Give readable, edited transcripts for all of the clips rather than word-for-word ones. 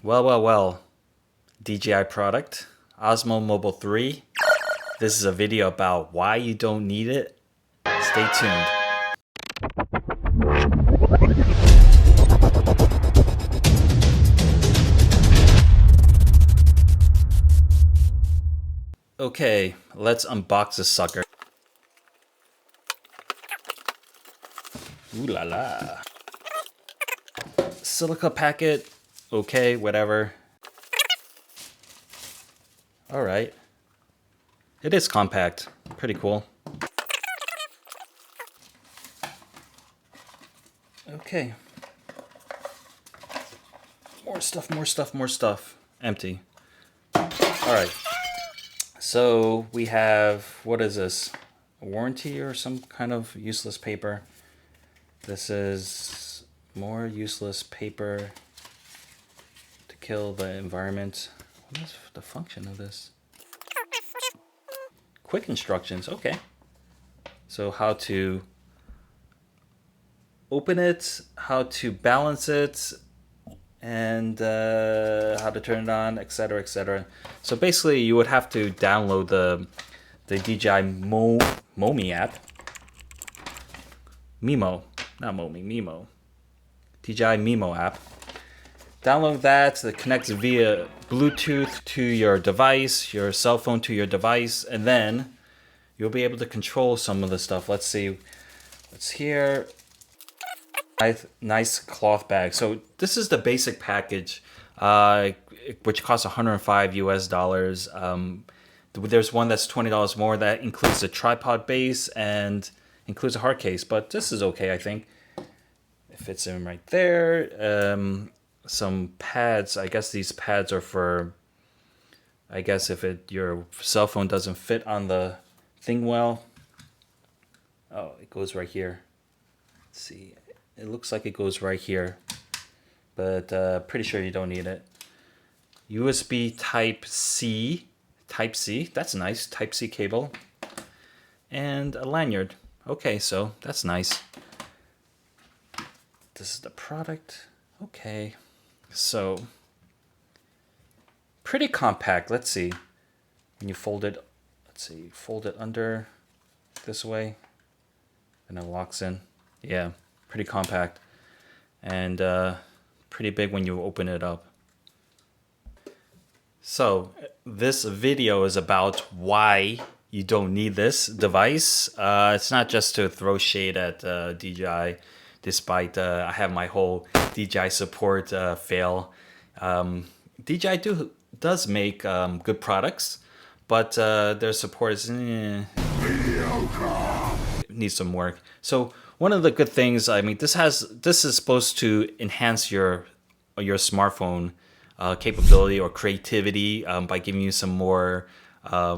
Well, DJI product, Osmo Mobile 3. This is a video about why you don't need it. Stay tuned. Okay, let's unbox this sucker. Ooh la la. Silica packet, okay, whatever. Alright. It is compact, pretty cool. Okay. More stuff. Empty. Alright. So we have, what is this? A warranty or some kind of useless paper. This is more useless paper to kill the environment. What is the function of this? Quick instructions, okay. So how to open it, how to balance it, and how to turn it on, etc, etc. So basically you would have to download the DJI Momi app. Mimo, not Momi, Mimo. DJI Mimo app. Download that. It connects via Bluetooth to your device, your cell phone to your device, and then you'll be able to control some of the stuff. Let's see what's here. Nice cloth bag. So this is the basic package, which costs $105 US. There's one that's $20 more that includes the tripod base and includes a hard case, but this is okay, I think. It fits in right there. Some pads. I guess these pads are for, I guess if your cell phone doesn't fit on the thing well. Oh, it goes right here. Let's see. It looks like it goes right here, but pretty sure you don't need it. USB Type-C. That's nice. Type-C cable. And a lanyard. Okay, so that's nice. This is the product. Okay. So, pretty compact. Let's see. When you fold it, fold it under this way, and it locks in. Yeah, pretty compact. And pretty big when you open it up. So, this video is about why you don't need this device. It's not just to throw shade at DJI, despite I have my whole DJI support fail. DJI does make good products, but their support is needs some work. So one of the good things, I mean, this is supposed to enhance your smartphone capability or creativity by giving you some more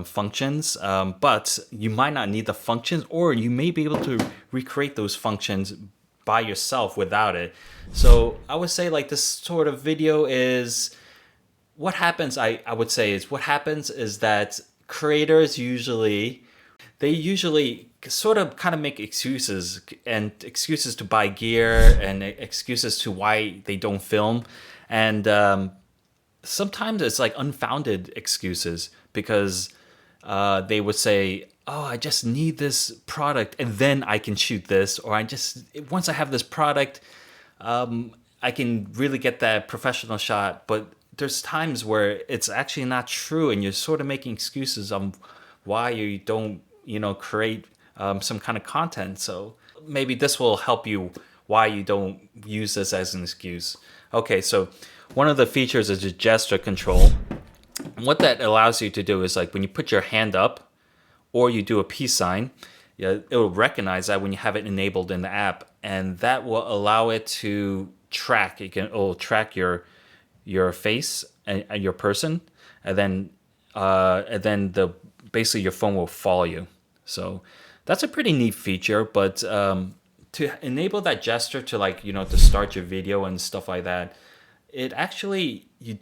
functions, but you might not need the functions, or you may be able to recreate those functions by yourself without it. So I would say like this sort of video is what happens. I would say is what happens is that creators usually sort of kind of make excuses to buy gear and excuses to why they don't film, and sometimes it's like unfounded excuses because they would say, oh, I just need this product and then I can shoot this, or once I have this product, I can really get that professional shot. But there's times where it's actually not true, and you're sort of making excuses on why you don't, create some kind of content. So maybe this will help you why you don't use this as an excuse. Okay, so one of the features is the gesture control. What that allows you to do is like when you put your hand up or you do a peace sign, it will recognize that when you have it enabled in the app, and that will allow it to track. It will track your face and your person, and then basically your phone will follow you. So that's a pretty neat feature. But to enable that gesture to to start your video and stuff like that, it actually you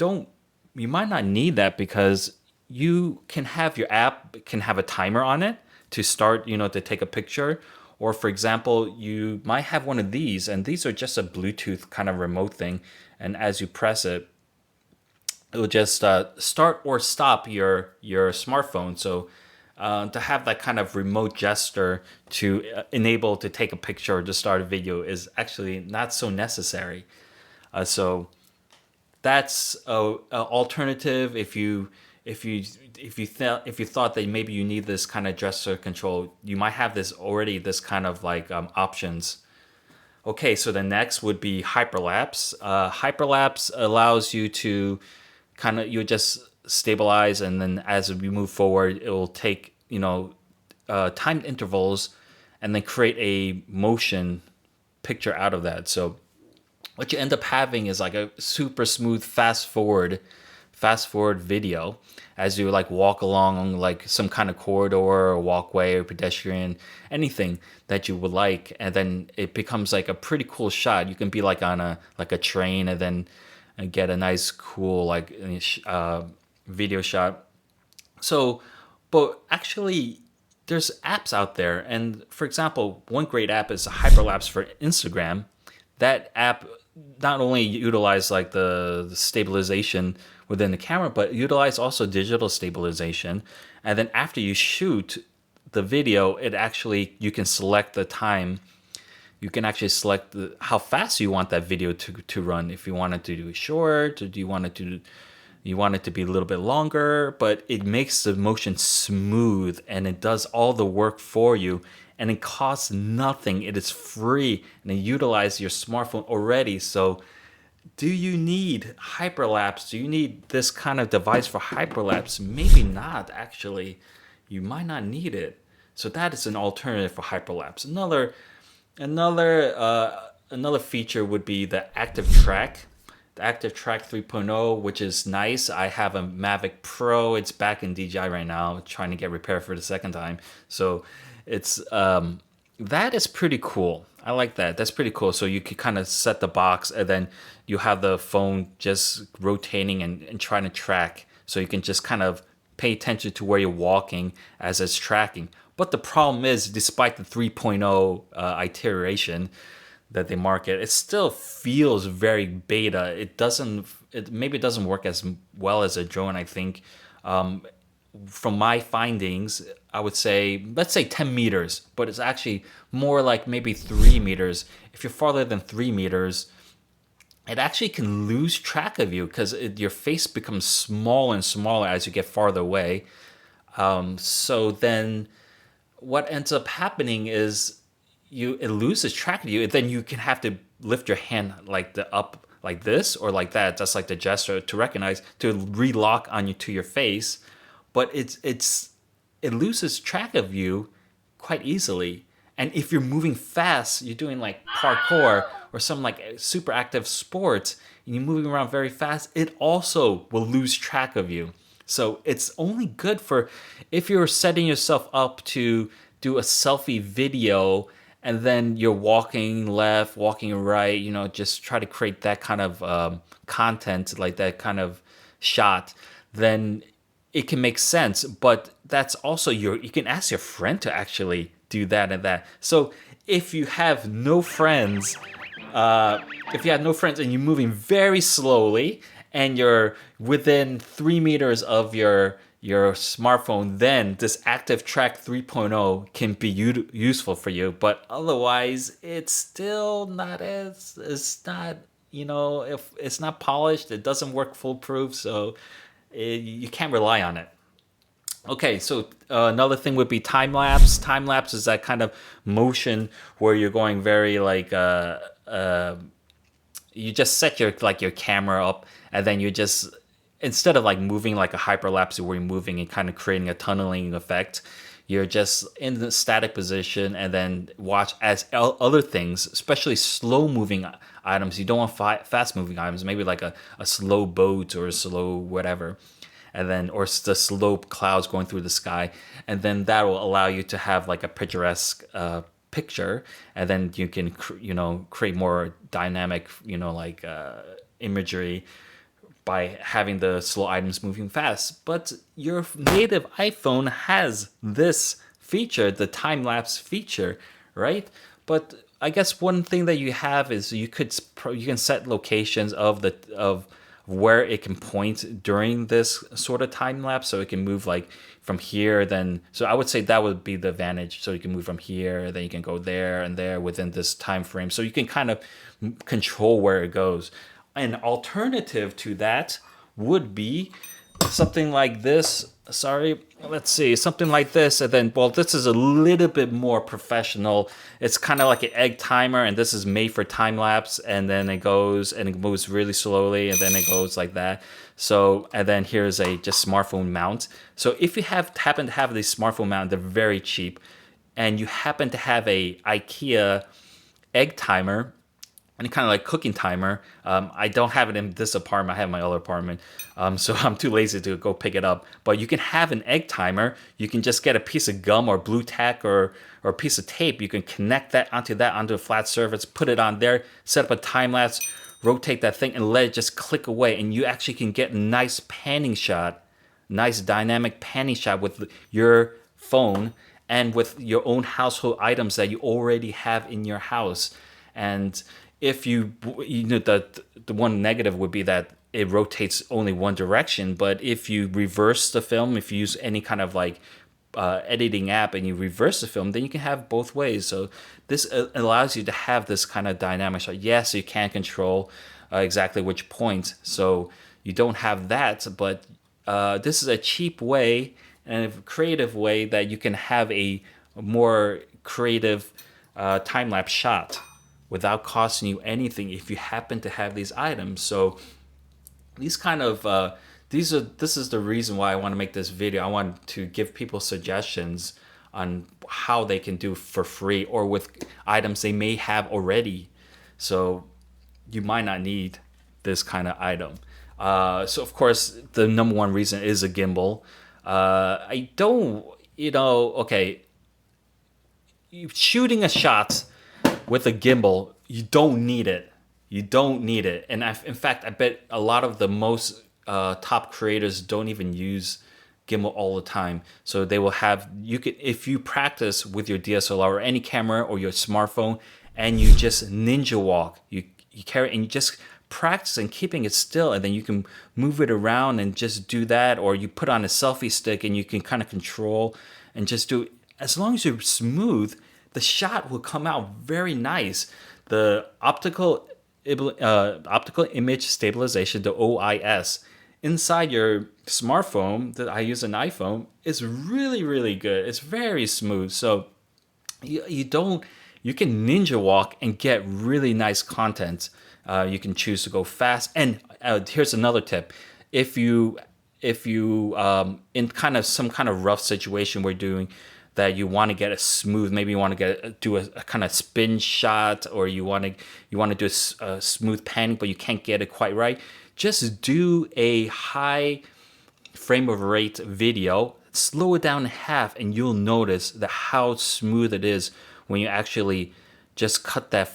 might not need that, because you can have your app can have a timer on it to start, to take a picture. Or for example, you might have one of these, and these are just a Bluetooth kind of remote thing. And as you press it, it will just start or stop your smartphone. So to have that kind of remote gesture to enable to take a picture or to start a video is actually not so necessary. So that's a alternative if you thought that maybe you need this kind of gesture control. You might have this kind of like options. Okay, so the next would be hyperlapse. Hyperlapse allows you to you just stabilize, and then as we move forward, it will take timed intervals, and then create a motion picture out of that. So what you end up having is like a super smooth fast forward video as you like walk along like some kind of corridor or walkway or pedestrian, anything that you would like, and then it becomes like a pretty cool shot. You can be like on a train, and then get a nice cool like video shot. So, but actually there's apps out there, and for example, one great app is Hyperlapse for Instagram. That app not only utilize like the stabilization within the camera, but utilize also digital stabilization. And then after you shoot the video, you can select the time. You can actually select how fast you want that video to run. If you want it to do short, or do you want it to be a little bit longer, but it makes the motion smooth and it does all the work for you, and it costs nothing. It is free, and you utilize your smartphone already. So do you need hyperlapse? Do you need this kind of device for hyperlapse? Maybe not, actually. You might not need it. So that is an alternative for hyperlapse. Another feature would be the active track. The Active Track 3.0, which is nice. I have a Mavic Pro. It's back in DJI right now, trying to get repaired for the second time. So it's that is pretty cool. I like that. That's pretty cool. So you could kind of set the box, and then you have the phone just rotating and trying to track. So you can just kind of pay attention to where you're walking as it's tracking. But the problem is, despite the 3.0 iteration that they market, it still feels very beta. Maybe it doesn't work as well as a drone, I think. From my findings, I would say, let's say 10 meters, but it's actually more like maybe 3 meters. If you're farther than 3 meters, it actually can lose track of you because your face becomes smaller and smaller as you get farther away. So then what ends up happening is it loses track of you, and then you can have to lift your hand up like this or like that, just like the gesture to recognize, to relock on you to your face. But it loses track of you quite easily. And if you're moving fast, you're doing like parkour or some like super active sports, and you're moving around very fast, it also will lose track of you. So it's only good for if you're setting yourself up to do a selfie video, and then you're walking left, walking right, just try to create that kind of content, like that kind of shot, then it can make sense. But that's also you can ask your friend to actually do that and that. So if you have no friends, and you're moving very slowly, and you're within 3 meters of your smartphone, then this Active Track 3.0 can be useful for you. But otherwise, it's still not it's not, if it's not polished, it doesn't work foolproof, so you can't rely on it. Okay, so another thing would be time lapse. Time lapse is that kind of motion where you're going very like you just set your camera up, and then you just, instead of like moving like a hyperlapse where you're moving and kind of creating a tunneling effect, you're just in the static position, and then watch as other things, especially slow moving items. You don't want fast moving items, maybe like a slow boat or a slow whatever, and then or the slow clouds going through the sky, and then that will allow you to have like a picturesque picture, and then you can create more dynamic imagery by having the slow items moving fast. But your native iPhone has this feature, the time lapse feature, right? But I guess one thing that you have is you can set locations of where it can point during this sort of time lapse. So it can move like from here, then, so I would say that would be the advantage. So you can move from here, then you can go there and there within this time frame. So you can kind of control where it goes. An alternative to that would be something like this. Sorry, let's see, something like this. And then, well, this is a little bit more professional. It's kind of like an egg timer, and this is made for time lapse. And then it goes and it moves really slowly, and then it goes like that. So, and then here's a just smartphone mount. So if you happen to have the smartphone mount, they're very cheap, and you happen to have a IKEA egg timer, and kind of like cooking timer. I don't have it in this apartment. I have my other apartment. So I'm too lazy to go pick it up. But you can have an egg timer. You can just get a piece of gum or blue tack or a piece of tape. You can connect that onto a flat surface, put it on there, set up a time lapse, rotate that thing, and let it just click away. And you actually can get a nice panning shot, nice dynamic panning shot with your phone and with your own household items that you already have in your house. And if you know, the one negative would be that it rotates only one direction. But if you reverse the film, if you use any kind of like editing app and you reverse the film, then you can have both ways. So this allows you to have this kind of dynamic shot. Yes, you can control exactly which point, so you don't have that. But this is a cheap way and a creative way that you can have a more creative time-lapse shot without costing you anything if you happen to have these items. So these kind of this is the reason why I want to make this video. I want to give people suggestions on how they can do for free or with items they may have already. So you might not need this kind of item. So of course the number one reason is a gimbal. I don't, okay, shooting a shot with a gimbal, you don't need it. You don't need it. And in fact, I bet a lot of the most top creators don't even use gimbal all the time. So they will have, if you practice with your DSLR or any camera or your smartphone, and you just ninja walk, you carry and you just practice and keeping it still, and then you can move it around and just do that. Or you put on a selfie stick and you can kind of control and just do, as long as you're smooth, the shot will come out very nice. The optical image stabilization, the OIS, inside your smartphone, that I use an iPhone, is really, really good. It's very smooth. So you can ninja walk and get really nice content. You can choose to go fast. And here's another tip: if you in kind of some kind of rough situation we're doing, that you want to get a smooth, maybe you want to do a kind of spin shot, or you want to do a smooth panning, but you can't get it quite right, just do a high frame of rate video, slow it down in half, and you'll notice that how smooth it is when you actually just cut that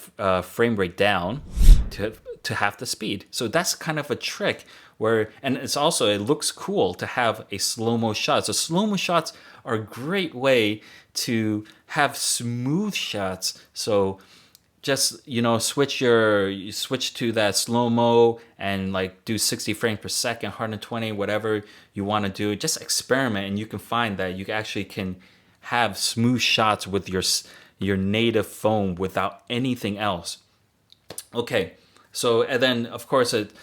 frame rate down to half the speed. So that's kind of a trick and it's also, it looks cool to have a slow-mo shot. So slow-mo shots are a great way to have smooth shots. So just, switch to that slow-mo and like do 60 frames per second, 120, whatever you want to do. Just experiment, and you can find that you actually can have smooth shots with your native phone without anything else. Okay. So, and then of course it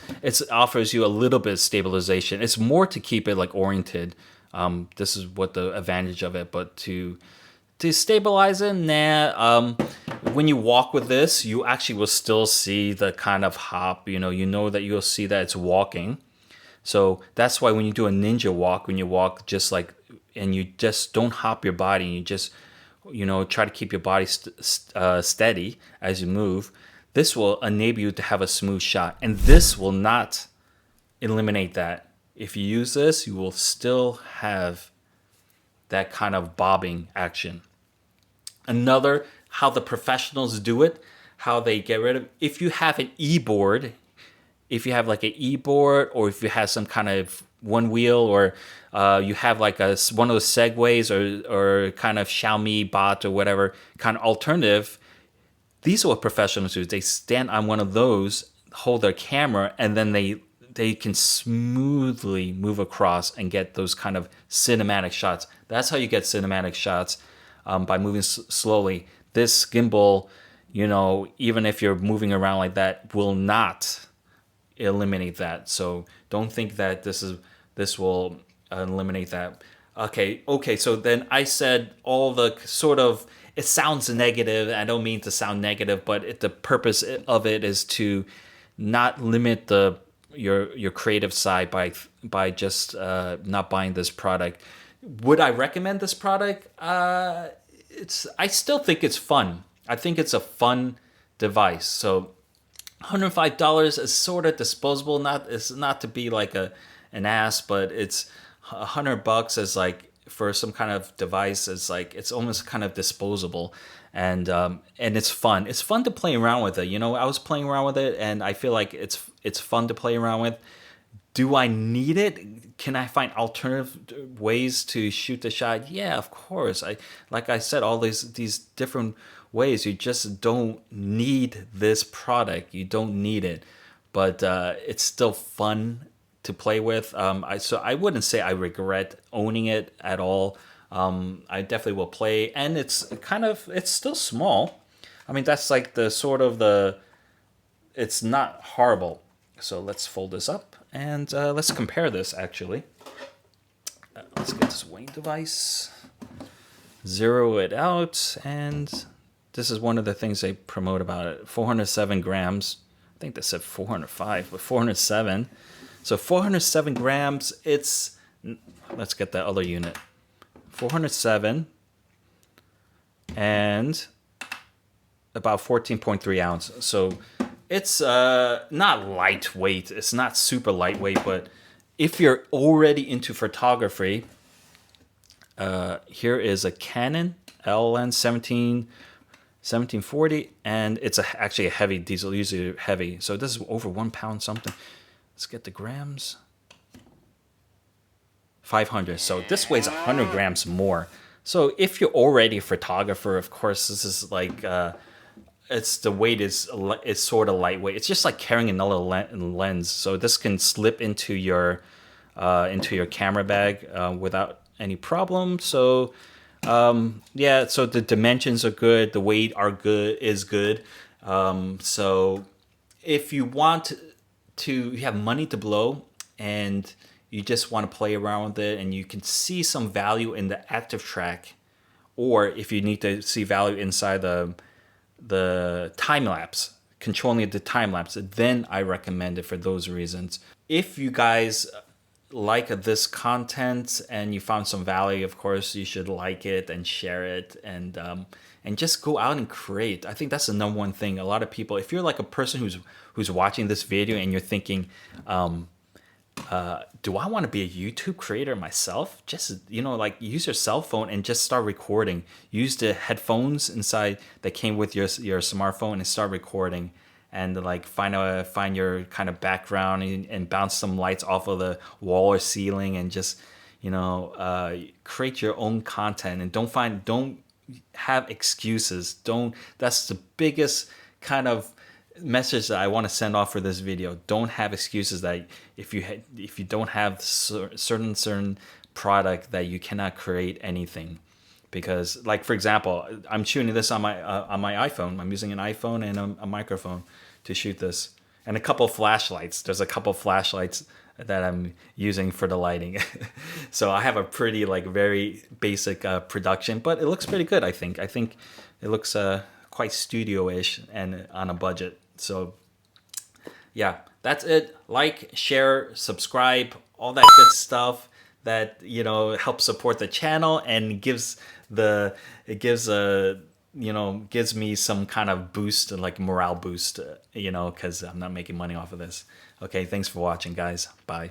offers you a little bit of stabilization. It's more to keep it like oriented. This is what the advantage of it, but to stabilize it, when you walk with this, you actually will still see the kind of hop, you know that you'll see that it's walking. So that's why when you do a ninja walk, when you walk just like, and you just don't hop your body, and you just, try to keep your body steady as you move, this will enable you to have a smooth shot. And this will not eliminate that. If you use this, you will still have that kind of bobbing action. Another, how the professionals do it, how they get rid of, if you have an e-board, if you have like an e-board, or if you have some kind of one wheel, or you have like one of those Segways or kind of Xiaomi bot or whatever kind of alternative, these are what professionals do. They stand on one of those, hold their camera, and then they they can smoothly move across and get those kind of cinematic shots. That's how you get cinematic shots, by moving slowly. This gimbal, even if you're moving around like that, will not eliminate that. So don't think that this will eliminate that. Okay. So then I said all the sort of, it sounds negative. I don't mean to sound negative, but the purpose of it is to not limit your creative side by just not buying this product. Would I recommend this product? I still think it's fun. I think it's a fun device. So $105 is sort of disposable. It's not to be like an ass, but it's $100 is like, for some kind of device, is like, it's almost kind of disposable, and it's fun. It's fun to play around with it. I was playing around with it, and I feel like it's fun to play around with. Do I need it? Can I find alternative ways to shoot the shot? Yeah, of course. Like I said, all these different ways. You just don't need this product. You don't need it, but it's still fun to play with. So I wouldn't say I regret owning it at all. I definitely will play, and it's still small. I mean, that's like it's not horrible. So let's fold this up and let's compare this actually. Let's get this weighing device, zero it out, and this is one of the things they promote about it. 407 grams. I think they said 405, but 407. So 407 grams, let's get that other unit. 407 and about 14.3 ounces. So it's not lightweight. It's not super lightweight, but if you're already into photography, here is a Canon LN 1740, and it's actually a heavy diesel, usually heavy. So this is over 1 pound something. Let's get the grams. 500. So this weighs 100 grams more. So if you're already a photographer, of course, this is like, the weight is sort of lightweight. It's just like carrying another lens. So this can slip into your camera bag without any problem. So yeah, so the dimensions are good. The weight is good. So if you want you have money to blow and you just want to play around with it, and you can see some value in the active track, or if you need to see value inside the time lapse, controlling the time lapse, then I recommend it for those reasons. If you guys like this content and you found some value, of course you should like it and share it, and just go out and create. I think that's the number one thing. A lot of people, if you're like a person who's watching this video and you're thinking, do I want to be a YouTube creator myself? Just, like, use your cell phone and just start recording. Use the headphones inside that came with your smartphone and start recording. And like find your kind of background and bounce some lights off of the wall or ceiling, and just create your own content. And don't have excuses. That's the biggest kind of message that I want to send off for this video. Don't have excuses that if you don't have certain product that you cannot create anything. Because, like, for example, I'm shooting this on my iPhone. I'm using an iPhone and a microphone to shoot this, and a couple of flashlights. There's a couple of flashlights that I'm using for the lighting. So I have a pretty, like, very basic production, but it looks pretty good. I think it looks quite studio-ish and on a budget. So yeah, that's it. Like, share, subscribe, all that good stuff that helps support the channel and gives me some kind of boost, like morale boost, because I'm not making money off of this. Okay, thanks for watching, guys. Bye.